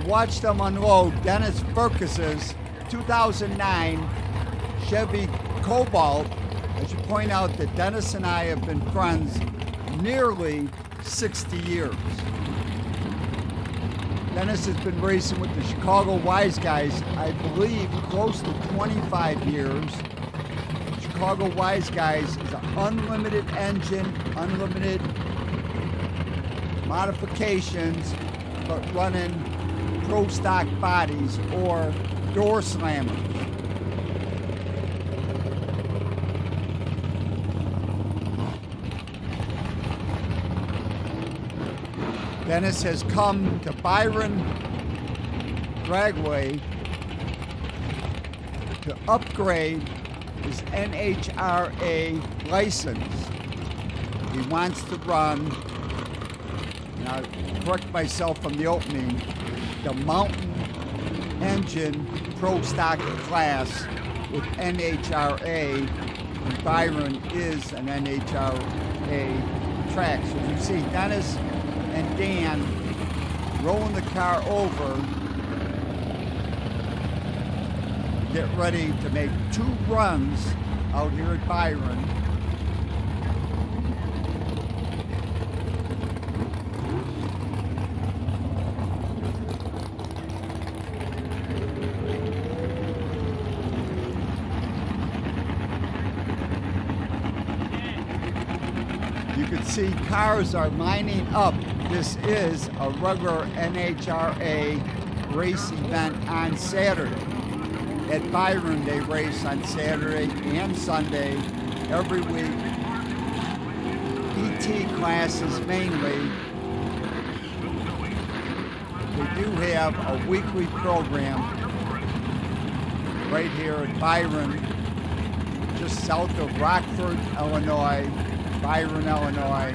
watched them unload Dennis Firkus's 2009 Chevy Cobalt. I should point out that Dennis and I have been friends nearly 60 years. Dennis has been racing with the Chicago Wise Guys, I believe, close to 25 years. Chicago Wise Guys is an unlimited engine, unlimited modifications, but running pro stock bodies or door slammers. Dennis has come to Byron Dragway to upgrade his NHRA license. He wants to run, and I'll correct myself from the opening, the mountain engine pro stock class with NHRA, and Byron is an NHRA track. So you see Dennis and Dan rolling the car over, get ready to make 2 runs out here at Byron. You can see cars are lining up. This is a regular NHRA race event on Saturday. At Byron, they race on Saturday and Sunday every week. ET classes mainly. They do have a weekly program right here at Byron, just south of Rockford, Illinois, Byron, Illinois.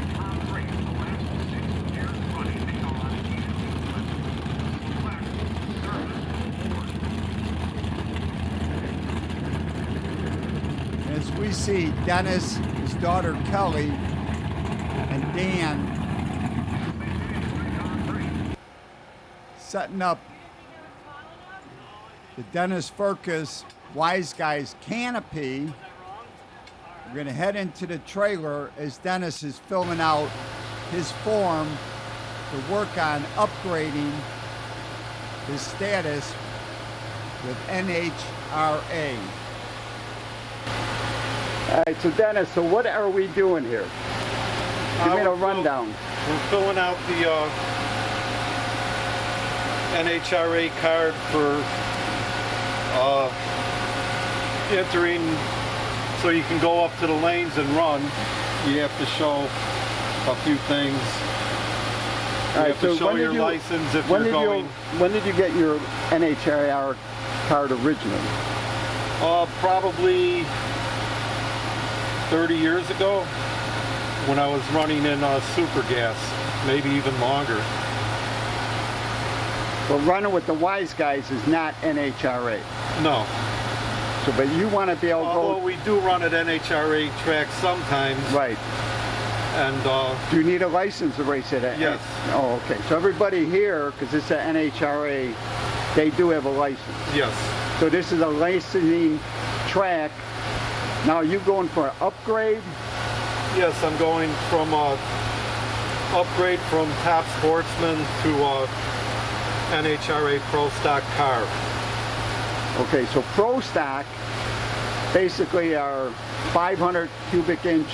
As we see Dennis, his daughter Kelly, and Dan setting up the Dennis Firkus Wise Guys canopy. We're going to head into the trailer as Dennis is filling out his form to work on upgrading his status with NHRA. All right, so Dennis, so what are we doing here? Give me a rundown. We're filling out the NHRA card for entering, so you can go up to the lanes and run. You have to show a few things. You have to show your license if you're going. When did you get your NHRA card originally? Probably 30 years ago, when I was running in super gas, maybe even longer. Well, running with the Wise Guys is not NHRA. No. So, but you want to be able to go... Although we do run at NHRA tracks sometimes. Right. And do you need a license to race at? Yes. Oh, okay. So everybody here, because it's an NHRA, they do have a license. Yes. So this is a licensing track. Now, are you going for an upgrade? Yes, I'm going from upgrade from Top Sportsman to NHRA Pro Stock car. Okay, so Pro Stock basically are 500 cubic inch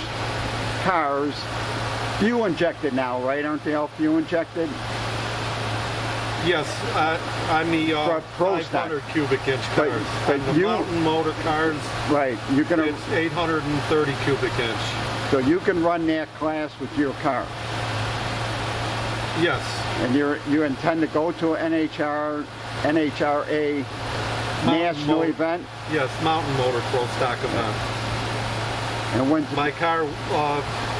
cars, fuel injected now, right? Aren't they all fuel injected? Yes, on the 500 cubic inch cars. But the mountain motor cars, right? You're gonna. It's 830 cubic inch. So you can run that class with your car. Yes. And you intend to go to an NHRA national event? Yes, mountain motor pro stock event. And when's my car,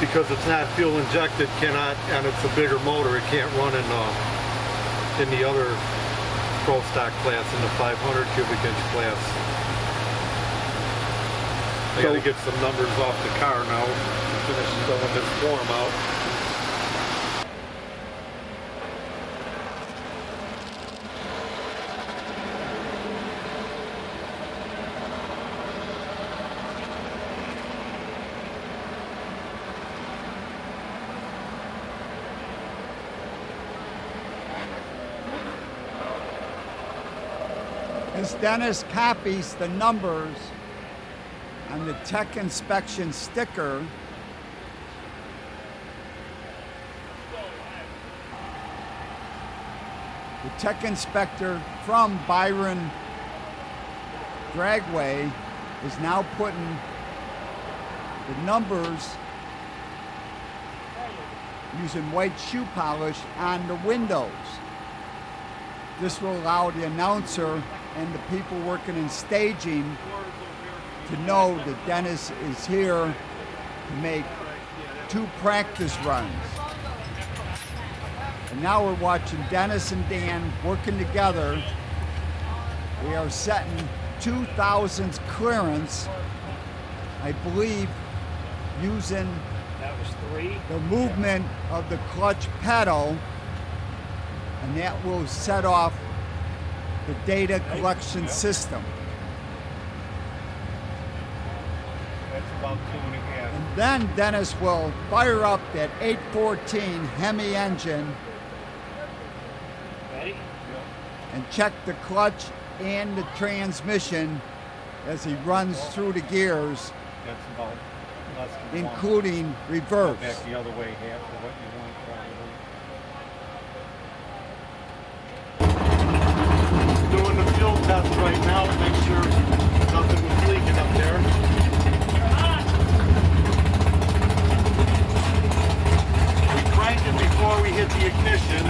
because it's not fuel injected, cannot, and it's a bigger motor, it can't run in the other pro stock class, in the 500 cubic inch class. I got to get some numbers off the car now to finish filling this form out. As Dennis copies the numbers on the tech inspection sticker, the tech inspector from Byron Dragway is now putting the numbers using white shoe polish on the windows. This will allow the announcer and the people working in staging to know that Dennis is here to make 2 practice runs. And now we're watching Dennis and Dan working together. We are setting 2,000 clearance, I believe, using the movement of the clutch pedal, and that will set off the data collection system. That's about 2.5. And then Dennis will fire up that 814 Hemi engine and check the clutch and the transmission as he runs through the gears, That's about less than including one. reverse. Back the other way, half of what you want probably. Doing the fuel test right now to make sure nothing was leaking up there. We crank it before we hit the ignition.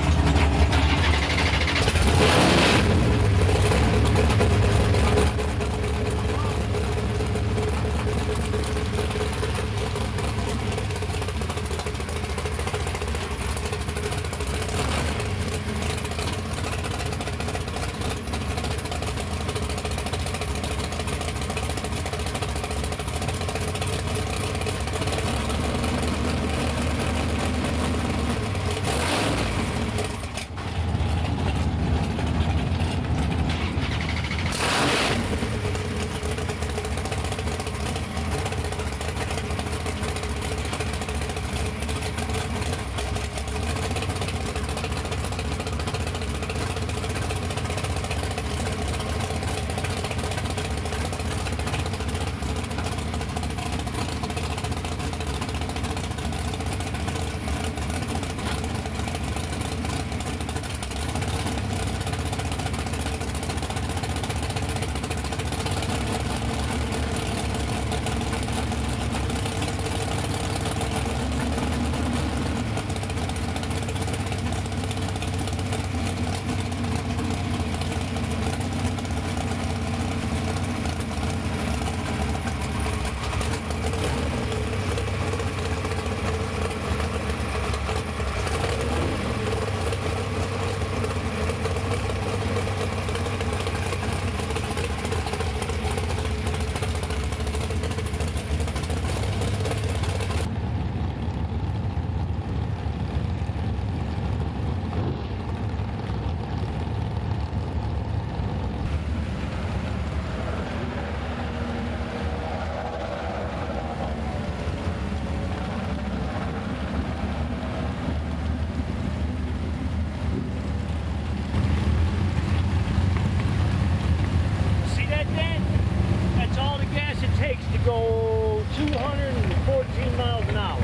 Go 214 miles an hour.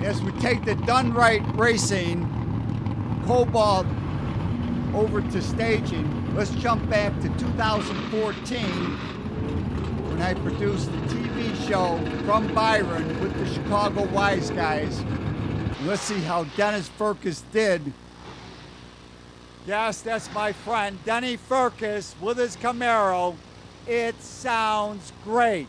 As we take the Done Right Racing Cobalt over to staging, let's jump back to 2014 when I produced the TV show from Byron with the Chicago Wise Guys. Let's see how Dennis Firkus did. Yes, that's my friend, Denny Firkus with his Camaro. It sounds great.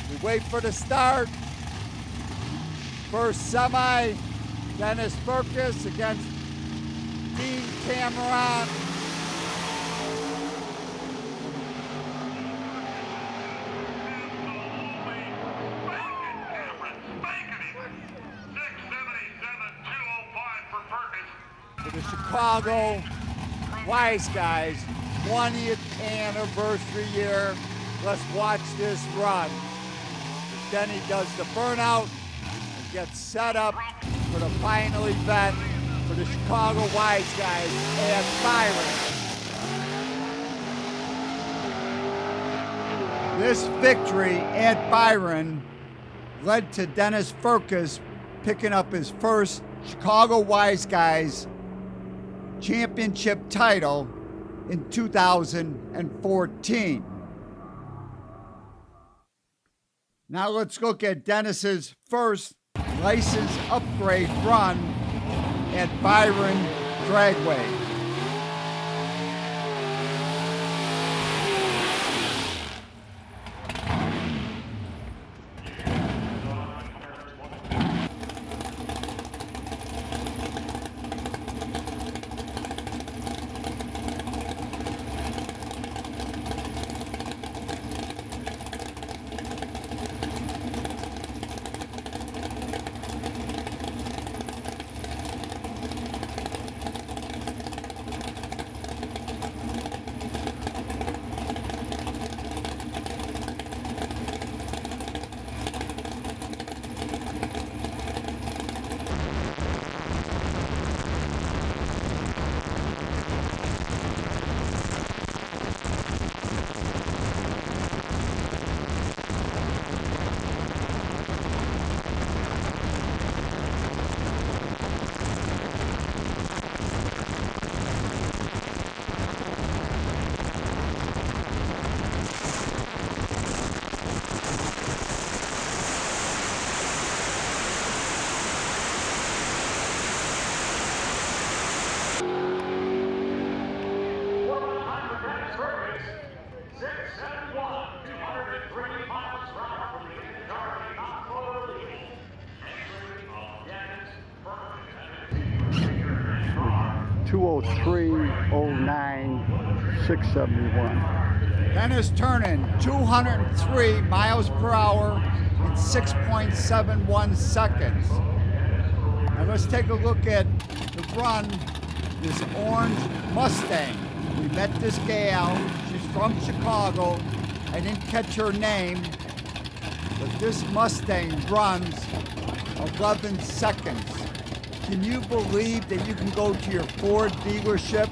We wait for the start. First semi, Dennis Firkus against Dean Cameron. for the Chicago Wise Guys 20th anniversary year. Let's watch this run. Then he does the burnout and gets set up for the final event for the Chicago Wise Guys at Byron. This victory at Byron led to Dennis Firkus picking up his first Chicago Wise Guys championship title in 2014. Now let's look at Dennis's first license upgrade run at Byron Dragway. Dennis turning 203 miles per hour in 6.71 seconds. Now let's take a look at the run, this orange Mustang. We met this gal, she's from Chicago. I didn't catch her name, but this Mustang runs 11 seconds. Can you believe that you can go to your Ford dealership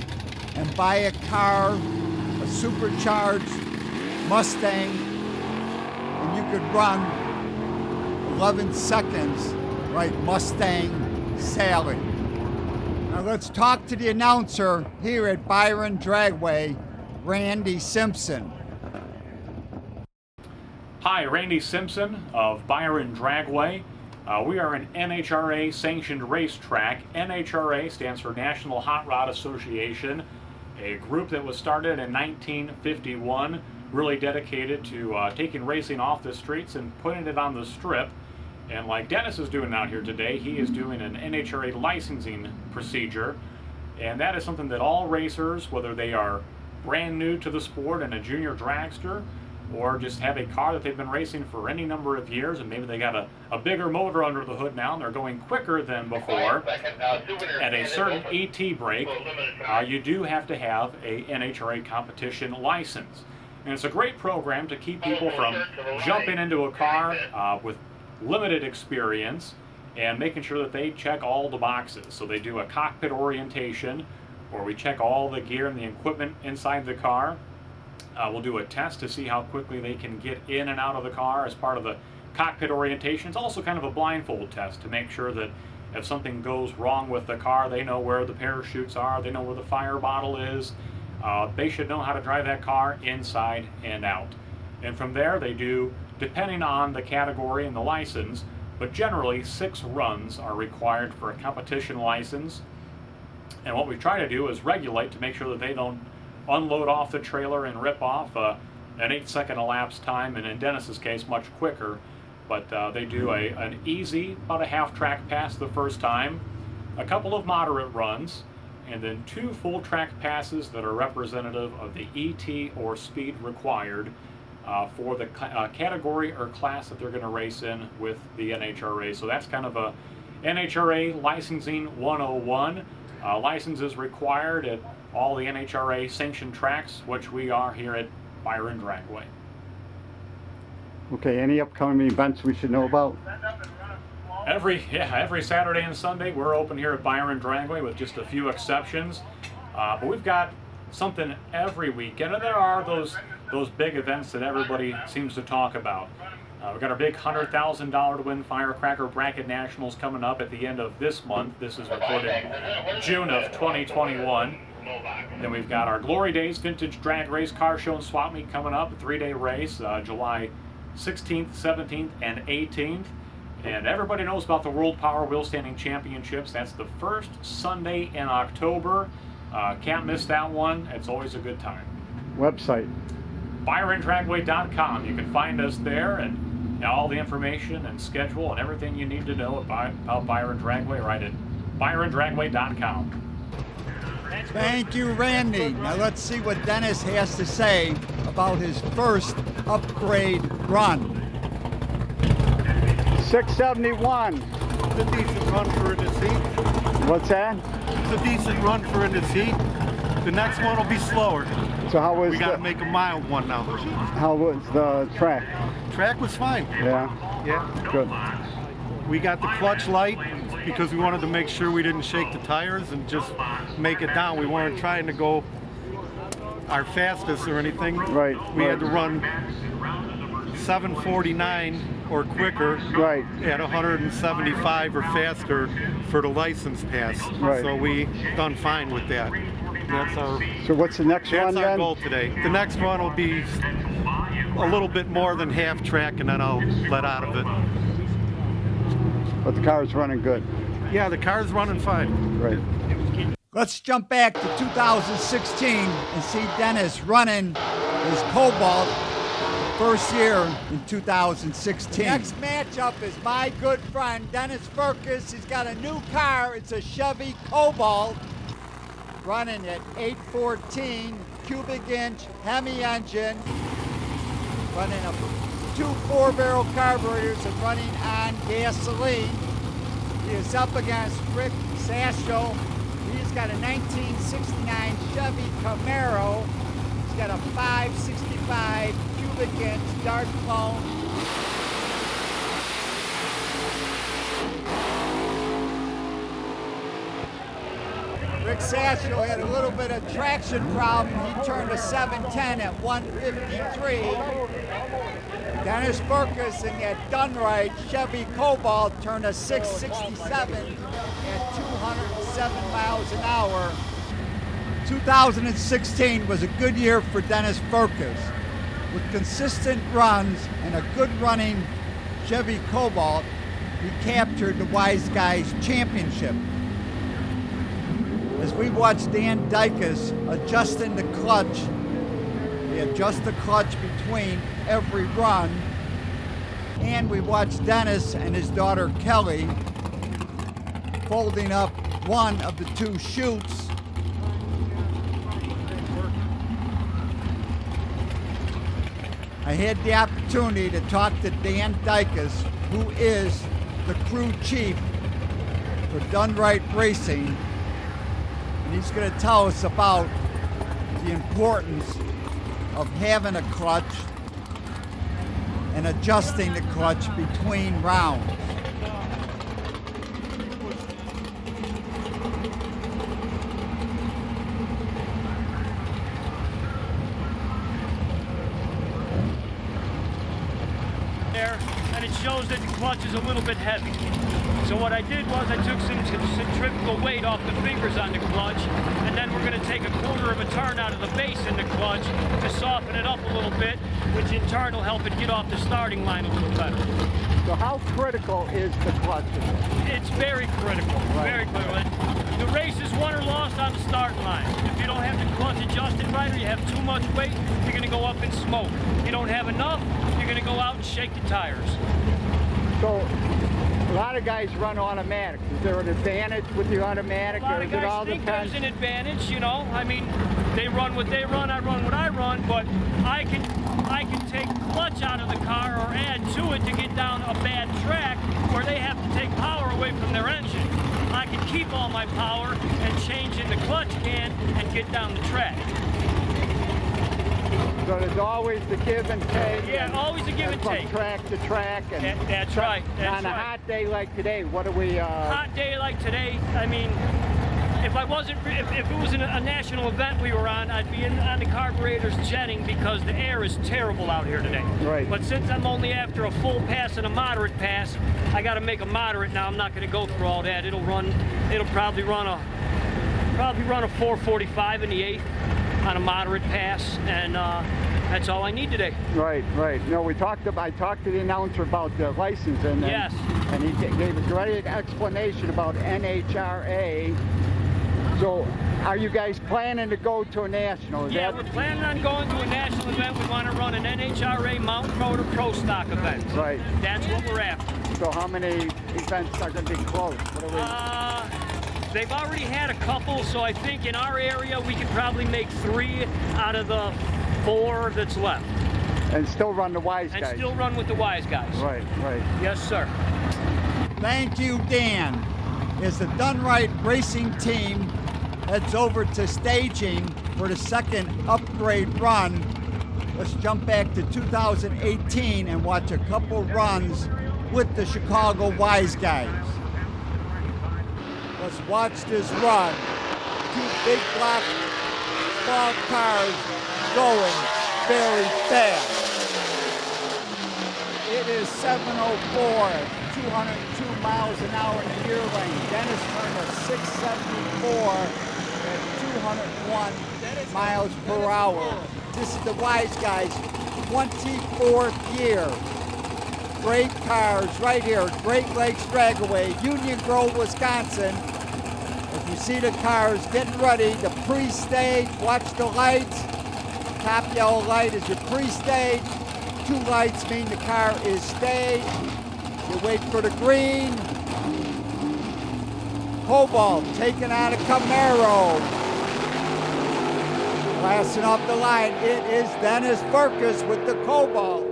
and buy a car, a supercharged Mustang, and you could run 11 seconds like Mustang Sally? Now let's talk to the announcer here at Byron Dragway, Randy Simpson. Hi, Randy Simpson of Byron Dragway. We are an NHRA sanctioned racetrack. NHRA stands for National Hot Rod Association, a group that was started in 1951, really dedicated to taking racing off the streets and putting it on the strip. And like Dennis is doing out here today, he is doing an NHRA licensing procedure. And that is something that all racers, whether they are brand new to the sport and a junior dragster, or just have a car that they've been racing for any number of years, and maybe they got a bigger motor under the hood now and they're going quicker than before at a certain ET brake, you do have to have a NHRA competition license. And it's a great program to keep people from jumping into a car with limited experience and making sure that they check all the boxes. So they do a cockpit orientation, where we check all the gear and the equipment inside the car. We'll do a test to see how quickly they can get in and out of the car as part of the cockpit orientation. It's also kind of a blindfold test to make sure that if something goes wrong with the car, they know where the parachutes are, they know where the fire bottle is. They should know how to drive that car inside and out. And from there they do, depending on the category and the license, but generally 6 runs are required for a competition license. And what we try to do is regulate to make sure that they don't unload off the trailer and rip off an 8-second elapsed time, and in Dennis's case much quicker. But they do an easy, about a half track pass the first time, a couple of moderate runs, and then 2 full track passes that are representative of the ET or speed required for the category or class that they're going to race in with the NHRA. So that's kind of a NHRA licensing 101. License is required at all the NHRA sanctioned tracks, which we are here at Byron Dragway. Okay, any upcoming events we should know about? Every Saturday and Sunday we're open here at Byron Dragway with just a few exceptions, but we've got something every weekend, and there are those big events that everybody seems to talk about. We've got our big $100,000 to win Firecracker Bracket Nationals coming up at the end of this month. This is recorded June of 2021. Then we've got our Glory Days Vintage Drag Race Car Show and Swap Meet coming up, a 3-day race, July 16th, 17th, and 18th. And everybody knows about the World Power Wheel Standing Championships. That's the first Sunday in October. Can't miss that one. It's always a good time. Website? ByronDragway.com. You can find us there, and all the information and schedule and everything you need to know about Byron Dragway right at ByronDragway.com. Thank you, Randy. Now let's see what Dennis has to say about his first upgrade run. 671. It's a decent run for in this heat. What's that? It's a decent run for in this heat. The next one will be slower. So how was We got to make a mild one now. how was the track? Track was fine. Yeah, Yeah. good. We got the clutch light because we wanted to make sure we didn't shake the tires and just make it down. We weren't trying to go our fastest or anything. Right, We had right. to run 749 or quicker Right. at 175 or faster for the license pass. Right. So we done fine with that. That's our So what's the next that's one our then? goal today. The next one will be a little bit more than half track, and then I'll let out of it. But the car's running good. Yeah, the car's running fine. Right. Let's jump back to 2016 and see Dennis running his Cobalt the first year in 2016. Next matchup is my good friend Dennis Firkus. He's got a new car. It's a Chevy Cobalt running at 814 cubic inch Hemi engine, running two 4-barrel carburetors and running on gasoline. He is up against Rick Sasho. He's got a 1969 Chevy Camaro. He's got a 565 cubic inch dark clone. Rick Sasho had a little bit of traction problem. He turned a 710 at 153. Dennis Firkus in that done right Chevy Cobalt turned a 667 at 207 miles an hour. 2016 was a good year for Dennis Firkus. With consistent runs and a good running Chevy Cobalt, he captured the Wise Guys Championship. As we watch Dan Dykus adjusting the clutch, we adjust the clutch between every run, and we watch Dennis and his daughter Kelly folding up one of the two chutes. I had the opportunity to talk to Dan Dykus, who is the crew chief for Done Right Racing. He's going to tell us about the importance of having a clutch and adjusting the clutch between rounds. There, and it shows that the clutch is a little bit heavy. So what I did was I took some centrifugal weight off the fingers on the clutch, and then we're going to take a quarter of a turn out of the base in the clutch to soften it up a little bit, which in turn will help it get off the starting line a little better. So how critical is the clutch? It's very critical, very critical. The race is won or lost on the starting line. If you don't have the clutch adjusted right or you have too much weight, you're going to go up in smoke. If you don't have enough, you're going to go out and shake the tires. So a lot of guys run automatics. Is there an advantage with the automatic, A lot or of does it all guys think depend? there's an advantage, you know. I mean, they run what they run, I run what I run, but I can take clutch out of the car or add to it to get down a bad track where they have to take power away from their engine. I can keep all my power and change in the clutch can and get down the track. So there's always the give and take. Yeah, always a give and from take. track to track. And That's right. That's on a right. hot day like today, what do we? Hot day like today, I mean, if it was a national event we were on, I'd be on the carburetors jetting because the air is terrible out here today. Right. But since I'm only after a full pass and a moderate pass, I got to make a moderate now. I'm not going to go through all that. It'll probably run a 445 in the 8th on a moderate pass, and that's all I need today. Right. No, I talked to the announcer about the licensing. Yes. And he gave a great explanation about NHRA. So, are you guys planning to go to a national? Yeah, we're planning on going to a national event. We want to run an NHRA Mountain Motor Pro Stock event. Right. That's what we're after. So how many events are going to be close? What are we? They've already had a couple, so I think in our area we could probably make 3 out of the 4 that's left. And still run the wise guys. And still run with the wise guys. Right. Yes, sir. Thank you, Dan. As the Done Right Racing team heads over to staging for the second upgrade run, let's jump back to 2018 and watch a couple runs with the Chicago Wise Guys. Let's watch this run. 2 big black small cars going very fast. It is 7:04, 202 miles an hour in the year lane. Dennis turned a 674 at 201 miles per hour. This is the Wise Guys' 24th year. Great cars right here, Great Lakes Dragway, Union Grove, Wisconsin. If you see the cars getting ready, the pre-stage, watch the lights. Top yellow light is your pre-stage. 2 lights mean the car is staged. You wait for the green. Cobalt taking on a Camaro. Blasting off the line, it is Dennis Firkus with the Cobalt.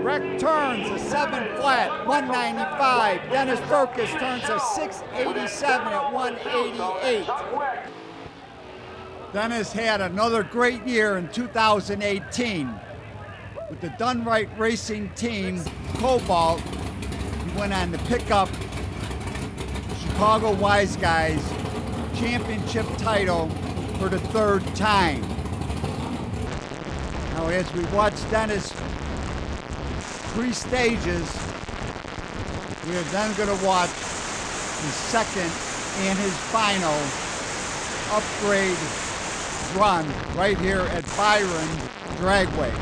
Wreck turns a 7 flat, 195. Dennis Firkus turns a 687 at 188. Dennis had another great year in 2018. With the Done Right Racing team, Cobalt, he went on to pick up the Chicago Wise Guys championship title for the 3rd time. Now as we watch Dennis 3 stages, we are then going to watch his second and his final upgrade run right here at Byron Dragway.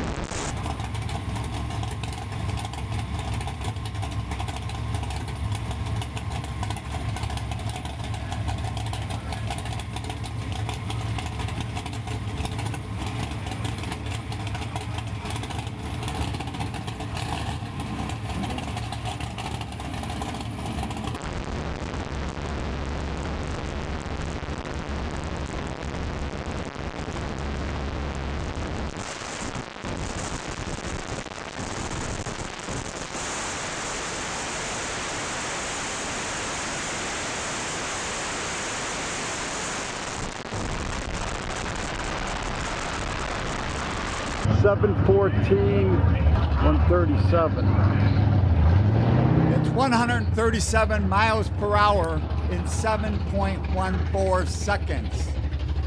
$714,137. It's 137 miles per hour in 7.14 seconds.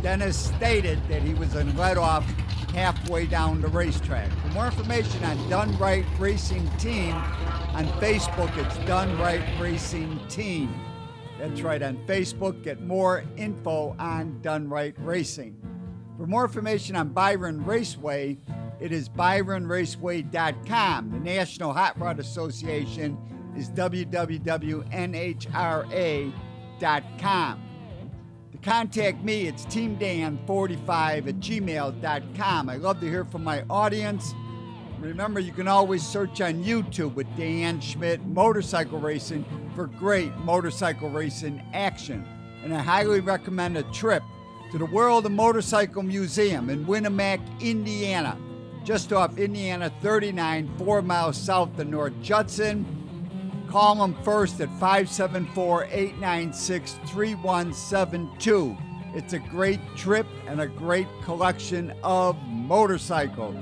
Dennis stated that he was let off halfway down the racetrack. For more information on Done Right Racing Team, on Facebook it's Done Right Racing Team. That's right, on Facebook, get more info on Done Right Racing. For more information on Byron Raceway, it is byronraceway.com. The National Hot Rod Association is www.nhra.com. To contact me, it's teamdan45@gmail.com. I love to hear from my audience. Remember, you can always search on YouTube with Dan Schmitt Motorcycle Racing for great motorcycle racing action. And I highly recommend a trip to the World of Motorcycle Museum in Winamac, Indiana, just off Indiana 39, 4 miles south of North Judson. Call them first at 574-896-3172. It's a great trip and a great collection of motorcycles.